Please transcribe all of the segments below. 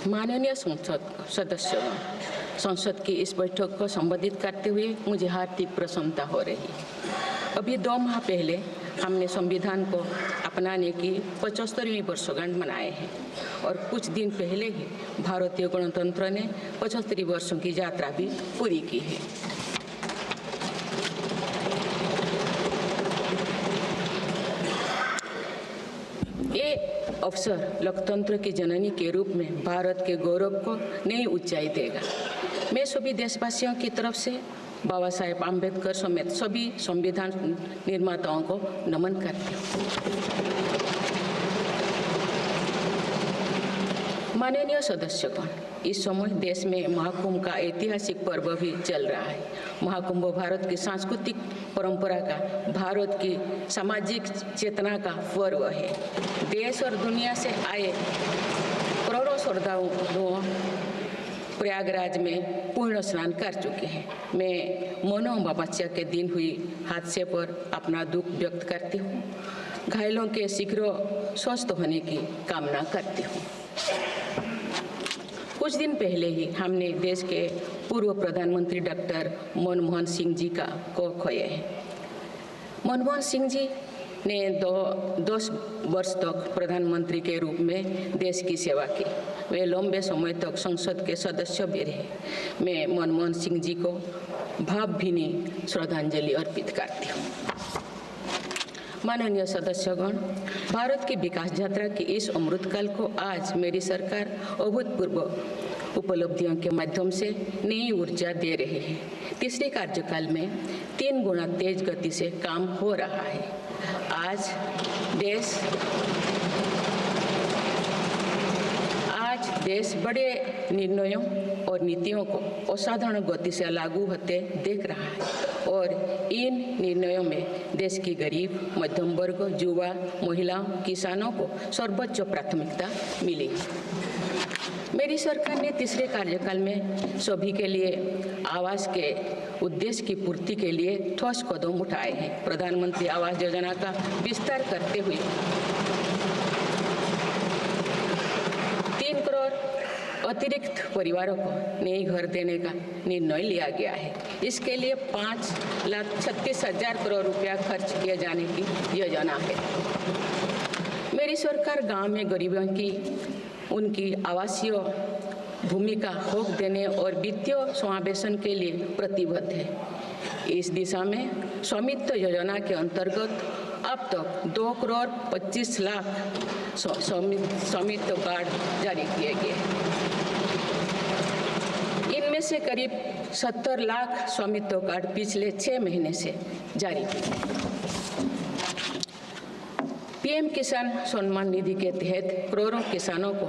माननीय संसद सदस्यों, संसद की इस बैठक को संबोधित करते हुए मुझे हार्दिक प्रसन्नता हो रही है। अभी 2 माह पहले हमने संविधान को अपनाने की 75वीं वर्षगांठ मनाए हैं और कुछ दिन पहले ही भारतीय गणतंत्र ने 75 वर्षों की यात्रा भी पूरी की है। ये अवसर लोकतंत्र की जननी के रूप में भारत के गौरव को नई ऊंचाई देगा। मैं सभी देशवासियों की तरफ से बाबा साहेब आम्बेडकर समेत सभी संविधान निर्माताओं को नमन करती हूँ। माननीय सदस्यगण, इस समय देश में महाकुंभ का ऐतिहासिक पर्व भी चल रहा है। महाकुंभ भारत की सांस्कृतिक परंपरा का, भारत की सामाजिक चेतना का पर्व है। देश और दुनिया से आए करोड़ों श्रद्धालुओं प्रयागराज में पूर्ण स्नान कर चुके हैं। मैं मौनी अमावस्या के दिन हुई हादसे पर अपना दुख व्यक्त करती हूँ। घायलों के शीघ्र स्वस्थ होने की कामना करती हूँ। कुछ दिन पहले ही हमने देश के पूर्व प्रधानमंत्री डॉक्टर मनमोहन सिंह जी को खोए हैं। मनमोहन सिंह जी ने 10 वर्ष तक प्रधानमंत्री के रूप में देश की सेवा की। वे लंबे समय तक संसद के सदस्य भी रहे। मैं मनमोहन सिंह जी को भावभीनी श्रद्धांजलि अर्पित करती हूँ। माननीय सदस्यगण, भारत की विकास यात्रा की इस अमृतकाल को आज मेरी सरकार अभूतपूर्व उपलब्धियों के माध्यम से नई ऊर्जा दे रही है। तीसरे कार्यकाल में 3 गुना तेज गति से काम हो रहा है। आज देश बड़े निर्णयों और नीतियों को असाधारण गति से लागू होते देख रहा है और इन निर्णयों में देश की गरीब, मध्यम वर्ग, युवा, महिलाओं, किसानों को सर्वोच्च प्राथमिकता मिली। मेरी सरकार ने तीसरे कार्यकाल में सभी के लिए आवास के उद्देश्य की पूर्ति के लिए ठोस कदम उठाए हैं। प्रधानमंत्री आवास योजना का विस्तार करते हुए 3 करोड़ अतिरिक्त परिवारों को नए घर देने का निर्णय लिया गया है। इसके लिए 5,36,000 करोड़ रुपया खर्च किए जाने की योजना है। मेरी सरकार गांव में गरीबों की उनकी आवासीय भूमि का हक देने और वित्तीय समावेशन के लिए प्रतिबद्ध है। इस दिशा में स्वामित्व योजना के अंतर्गत अब तक 2 करोड़ 25 लाख स्वामित्व कार्ड जारी किए गए हैं। इनमें से करीब 70 लाख स्वामित्व कार्ड पिछले 6 महीने से जारी किए। पीएम किसान सम्मान निधि के तहत करोड़ों किसानों को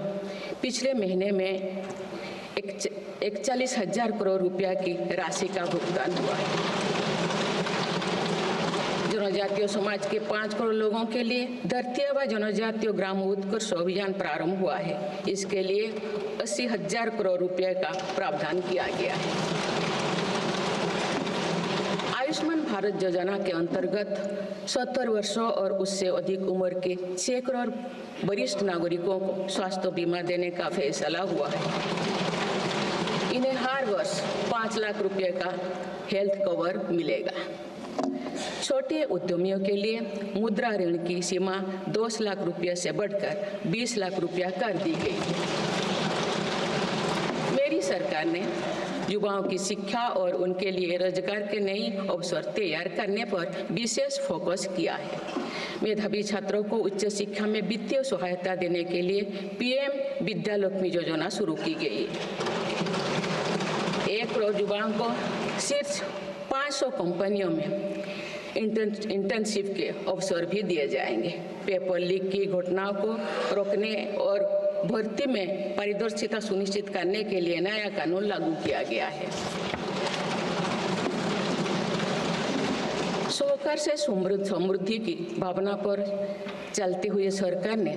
पिछले महीने में 41,000 करोड़ रुपया की राशि का भुगतान हुआ है। जनजातीय समाज के 5 करोड़ लोगों के लिए धरती आबा जनजातीय ग्राम उत्कर्ष अभियान प्रारंभ हुआ है। इसके लिए 80,000 करोड़ रुपये का प्रावधान किया गया है। आयुष्मान भारत योजना के अंतर्गत 70 वर्षों और उससे अधिक उम्र के 6 करोड़ वरिष्ठ नागरिकों को स्वास्थ्य बीमा देने का फैसला हुआ है। इन्हें हर वर्ष 5 लाख रुपए का हेल्थ कवर मिलेगा। छोटे उद्यमियों के लिए मुद्रा ऋण की सीमा 10 लाख रुपये से बढ़कर 20 लाख रुपया कर दी गई है। मेरी सरकार ने युवाओं की शिक्षा और उनके लिए रोजगार के नए अवसर तैयार करने पर विशेष फोकस किया है। मेधावी छात्रों को उच्च शिक्षा में वित्तीय सहायता देने के लिए पीएम विद्यालक्ष्मी योजना शुरू की गई है। 1 करोड़ युवाओं को शीर्ष 500 कंपनियों में इंटर्नशिप के अवसर भी दिए जाएंगे। पेपर लीक की घटनाओं को रोकने और भर्ती में पारदर्शिता सुनिश्चित करने के लिए नया कानून लागू किया गया है। सहकार से समृद्धि की भावना पर चलते हुए सरकार ने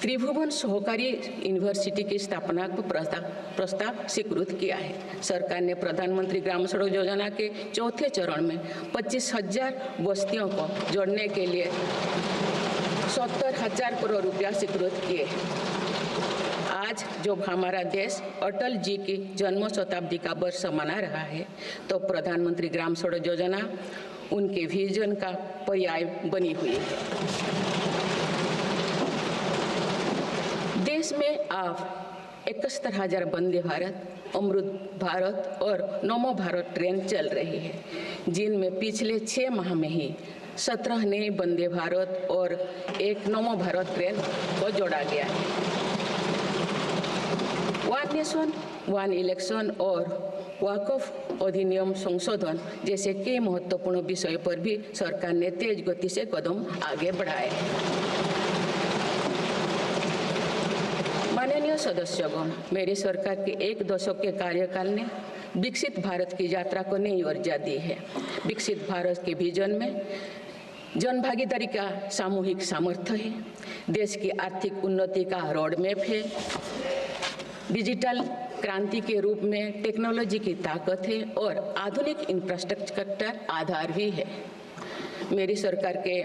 त्रिभुवन सहकारी यूनिवर्सिटी की स्थापना को प्रस्ताव स्वीकृत किया है। सरकार ने प्रधानमंत्री ग्राम सड़क योजना के 4थे चरण में 25,000 बस्तियों को जोड़ने के लिए 70,000 करोड़ रुपया स्वीकृत किए हैं। आज जब हमारा देश अटल जी की जन्म शताब्दी का वर्ष मना रहा है, तो प्रधानमंत्री ग्राम सड़क योजना उनके विजन का पर्याय बनी हुई है। देश में अब 71,000 वंदे भारत, अमृत भारत और नमो भारत ट्रेन चल रही है, जिनमें पिछले 6 माह में ही 17 नए वंदे भारत और एक नमो भारत ट्रेन को जोड़ा गया है। वन नेशन वन इलेक्शन और वक्फ अधिनियम संशोधन जैसे कई महत्वपूर्ण विषयों पर भी सरकार ने तेज गति से कदम आगे बढ़ाए हैं। माननीय सदस्यगण, मेरी सरकार के 1 दशक के कार्यकाल ने विकसित भारत की यात्रा को नई ऊर्जा दी है। विकसित भारत के विजन में जन भागीदारी का सामूहिक सामर्थ्य है, देश की आर्थिक उन्नति का रोड मैप है, डिजिटल क्रांति के रूप में टेक्नोलॉजी की ताकत है और आधुनिक इंफ्रास्ट्रक्चर आधार भी है। मेरी सरकार के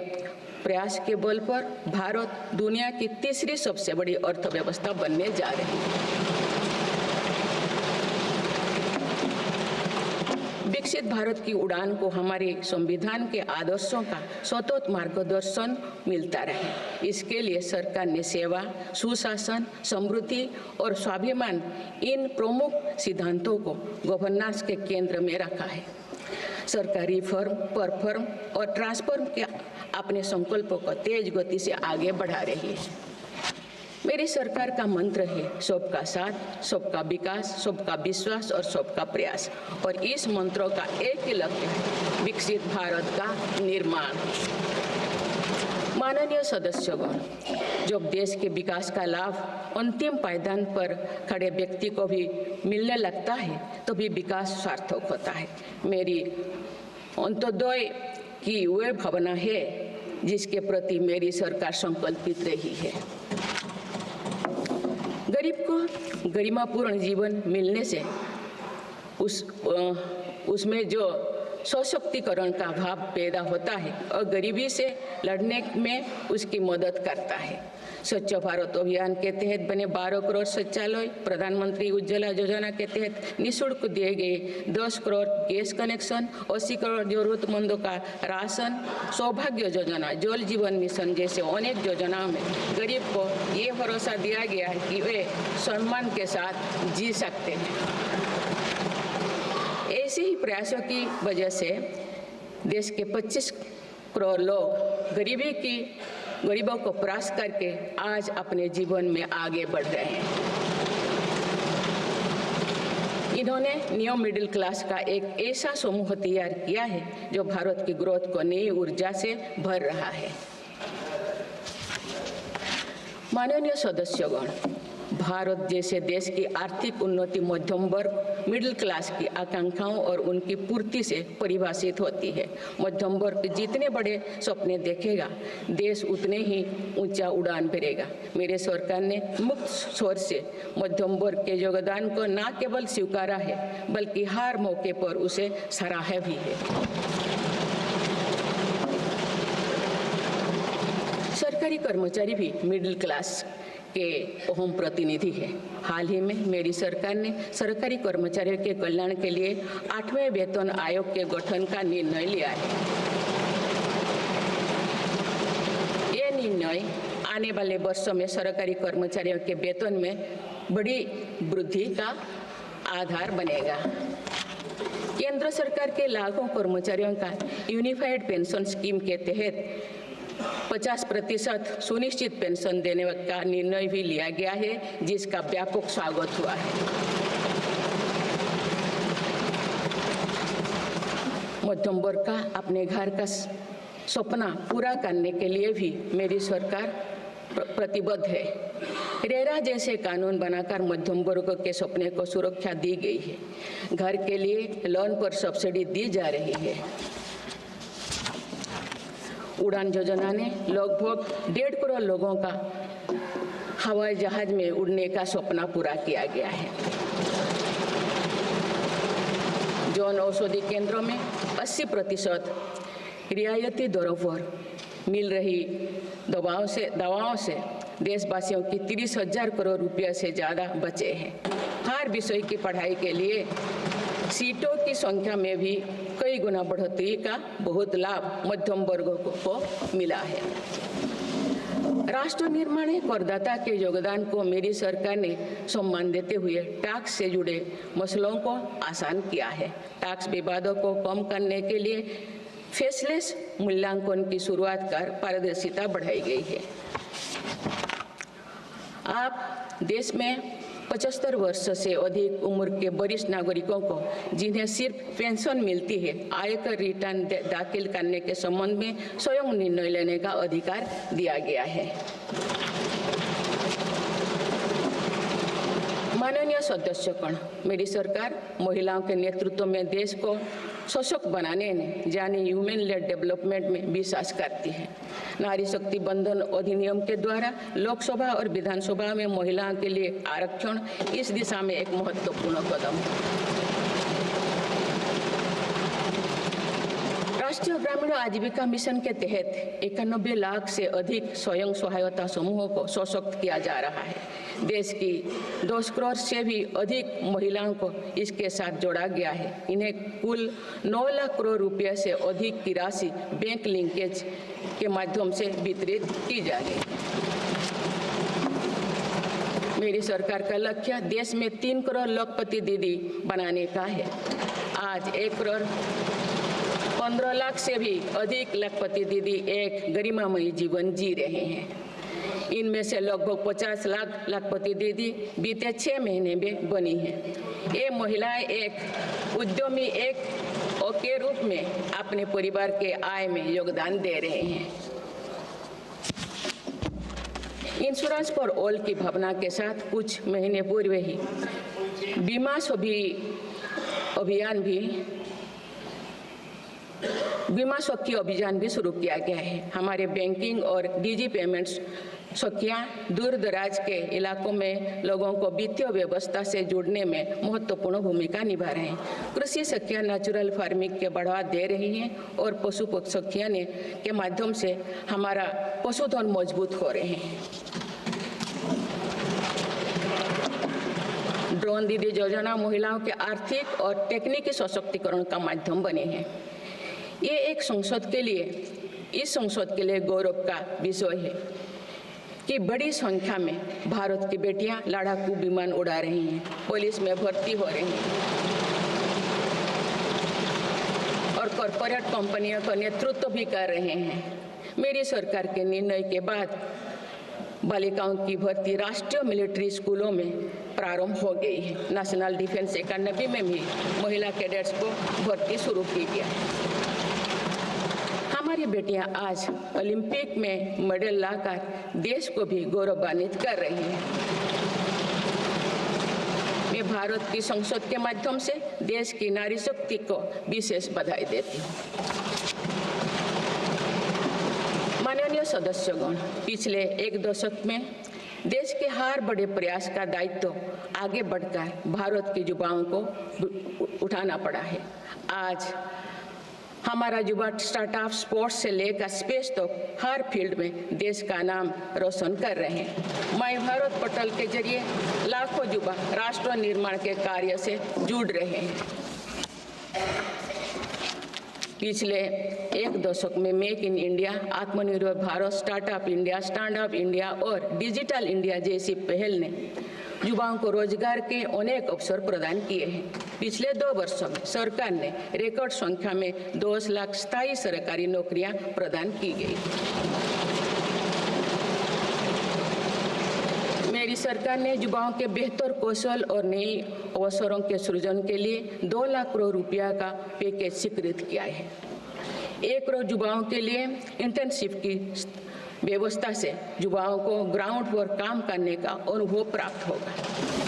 प्रयास के बल पर भारत दुनिया की तीसरी सबसे बड़ी अर्थव्यवस्था बनने जा रही है। विकसित भारत की उड़ान को हमारे संविधान के आदर्शों का सतत मार्गदर्शन मिलता रहे, इसके लिए सरकार ने सेवा, सुशासन, समृद्धि और स्वाभिमान इन प्रमुख सिद्धांतों को गवर्नेंस के केंद्र में रखा है। सरकार रिफॉर्म, परफॉर्म और ट्रांसफॉर्म के अपने संकल्पों को तेज गति से आगे बढ़ा रही है। मेरी सरकार का मंत्र है सबका साथ, सबका विकास, सबका विश्वास और सबका प्रयास, और इस मंत्रों का एक ही लक्ष्य है, विकसित भारत का निर्माण। माननीय सदस्यगण, जब देश के विकास का लाभ अंतिम पायदान पर खड़े व्यक्ति को भी मिलने लगता है, तो भी विकास सार्थक होता है। मेरी अंत्योदय की वह भावना है जिसके प्रति मेरी सरकार संकल्पित रही है। गरीब को गरिमापूर्ण जीवन मिलने से उसमें जो सशक्तिकरण का भाव पैदा होता है और गरीबी से लड़ने में उसकी मदद करता है। स्वच्छ भारत अभियान के तहत बने 12 करोड़ शौचालय, प्रधानमंत्री उज्ज्वला योजना के तहत निःशुल्क दिए गए 10 करोड़ गैस कनेक्शन, 80 करोड़ जरूरतमंदों का राशन, सौभाग्य योजना, जल जीवन मिशन जैसे अनेक योजनाओं में गरीब को ये भरोसा दिया गया है कि वे सम्मान के साथ जी सकते हैं। ऐसे ही प्रयासों की वजह से देश के 25 करोड़ लोग गरीबों को परास्त करके आज अपने जीवन में आगे बढ़ रहे हैं। इन्होंने न्यू मिडिल क्लास का एक ऐसा समूह तैयार किया है जो भारत की ग्रोथ को नई ऊर्जा से भर रहा है। माननीय सदस्यगण, भारत जैसे देश की आर्थिक उन्नति मध्यम वर्ग मिडिल क्लास की आकांक्षाओं और उनकी पूर्ति से परिभाषित होती है। मध्यम वर्ग जितने बड़े सपने देखेगा, देश उतने ही ऊंचा उड़ान भरेगा। मेरे सरकार ने मुक्त स्वर से मध्यम वर्ग के योगदान को न केवल स्वीकारा है, बल्कि हर मौके पर उसे सराहा भी है। सरकारी कर्मचारी भी मिडिल क्लास के अहम प्रतिनिधि है। हाल ही में मेरी सरकार ने सरकारी कर्मचारियों के कल्याण के लिए 8वें वेतन आयोग के गठन का निर्णय लिया है। ये निर्णय आने वाले वर्षों में सरकारी कर्मचारियों के वेतन में बड़ी वृद्धि का आधार बनेगा। केंद्र सरकार के लाखों कर्मचारियों का यूनिफाइड पेंशन स्कीम के तहत 50% सुनिश्चित पेंशन देने का निर्णय भी लिया गया है, जिसका व्यापक स्वागत हुआ है। मध्यम वर्ग का अपने घर का सपना पूरा करने के लिए भी मेरी सरकार प्रतिबद्ध है। रेरा जैसे कानून बनाकर मध्यम वर्ग के सपने को सुरक्षा दी गई है। घर के लिए लोन पर सब्सिडी दी जा रही है। उड़ान योजना ने लगभग 1.5 करोड़ लोगों का हवाई जहाज में उड़ने का सपना पूरा किया गया है। जन औषधि केंद्रों में 80% रियायती दरों पर मिल रही दवाओं से देशवासियों की 30,000 करोड़ रुपये से ज़्यादा बचे हैं। हर विषय की पढ़ाई के लिए सीटों की संख्या में भी कई गुना बढ़ोतरी का बहुत लाभ मध्यम वर्ग को मिला है। राष्ट्र निर्माण में करदाता के योगदान को मेरी सरकार ने सम्मान देते हुए टैक्स से जुड़े मसलों को आसान किया है। टैक्स विवादों को कम करने के लिए फेसलेस मूल्यांकन की शुरुआत कर पारदर्शिता बढ़ाई गई है। आप देश में 75 वर्ष से अधिक उम्र के वरिष्ठ नागरिकों को जिन्हें सिर्फ पेंशन मिलती है, आयकर रिटर्न दाखिल करने के संबंध में स्वयं निर्णय लेने का अधिकार दिया गया है। माननीय सदस्यगण, मेरी सरकार महिलाओं के नेतृत्व में देश को सशक्त बनाने में यानी ह्यूमन लेड डेवलपमेंट में विश्वास करती है। नारी शक्ति बंधन अधिनियम के द्वारा लोकसभा और विधानसभा में महिलाओं के लिए आरक्षण इस दिशा में एक महत्वपूर्ण कदम है। राष्ट्रीय ग्रामीण आजीविका मिशन के तहत 91 लाख से अधिक स्वयं सहायता समूहों को सशक्त किया जा रहा है। देश की 10 करोड़ से भी अधिक महिलाओं को इसके साथ जोड़ा गया है। इन्हें कुल 9 लाख करोड़ रुपए से अधिक की राशि बैंक लिंकेज के माध्यम से वितरित की जा रही है। मेरी सरकार का लक्ष्य देश में 3 करोड़ लखपति दीदी बनाने का है। आज 1 करोड़ 15 लाख से भी अधिक लखपति दीदी एक गरिमामयी जीवन जी रहे हैं। इनमें से लगभग 50 लाख लखपति दीदी बीते 6 महीने में बनी हैं। ये महिलाएं एक उद्यमी एक के रूप में अपने परिवार के आय में योगदान दे रहे हैं। इंश्योरेंस फॉर ऑल की भावना के साथ कुछ महीने पूर्व ही बीमा सखी अभियान भी शुरू किया गया है। हमारे बैंकिंग और डिजी पेमेंट्स सखियां दूर दराज के इलाकों में लोगों को वित्तीय व्यवस्था से जुड़ने में महत्वपूर्ण भूमिका निभा रहे हैं। कृषि सखियां नेचुरल फार्मिंग के बढ़ावा दे रही हैं और पशु सखियां के माध्यम से हमारा पशुधन मजबूत हो रहे हैं। ड्रोन दीदी योजना महिलाओं के आर्थिक और तकनीकी सशक्तिकरण का माध्यम बने हैं। ये इस संसद के लिए गौरव का विषय है कि बड़ी संख्या में भारत की बेटियां लड़ाकू विमान उड़ा रही हैं, पुलिस में भर्ती हो रही हैं और कॉरपोरेट कंपनियों का नेतृत्व भी कर रहे हैं। मेरी सरकार के निर्णय के बाद बालिकाओं की भर्ती राष्ट्रीय मिलिट्री स्कूलों में प्रारंभ हो गई है। नेशनल डिफेंस एकेडमी में भी महिला कैडेट्स को भर्ती शुरू की गई है। हमारी बेटियां आज ओलंपिक में मेडल लाकर देश को भी गौरवान्वित कर रही हैं। मैं भारत की संसद के माध्यम से देश की नारी शक्ति को विशेष बधाई देती हूँ। माननीय सदस्यगण, पिछले 1 दशक में देश के हर बड़े प्रयास का दायित्व आगे बढ़कर भारत के युवाओं को उठाना पड़ा है। आज हमारा युवा स्टार्टअप स्पोर्ट्स से लेकर स्पेस तक हर फील्ड में देश का नाम रोशन कर रहे हैं। माय भारत पोर्टल के जरिए लाखों युवा राष्ट्र निर्माण के कार्य से जुड़ रहे हैं। पिछले 1 दशक में मेक इन इंडिया, आत्मनिर्भर Bharat, startup India, stand up India और डिजिटल इंडिया जैसी पहल ने युवाओं को रोजगार के अनेक अवसर प्रदान किए हैं। पिछले 2 वर्षों में सरकार ने रिकॉर्ड संख्या में 10 लाख स्थायी सरकारी नौकरियां प्रदान की गई। मेरी सरकार ने युवाओं के बेहतर कौशल और नए अवसरों के सृजन के लिए 2 लाख करोड़ रुपया का पैकेज स्वीकृत किया है। 1 करोड़ युवाओं के लिए इंटर्नशिप की व्यवस्था से युवाओं को ग्राउंड पर काम करने का अनुभव प्राप्त होगा।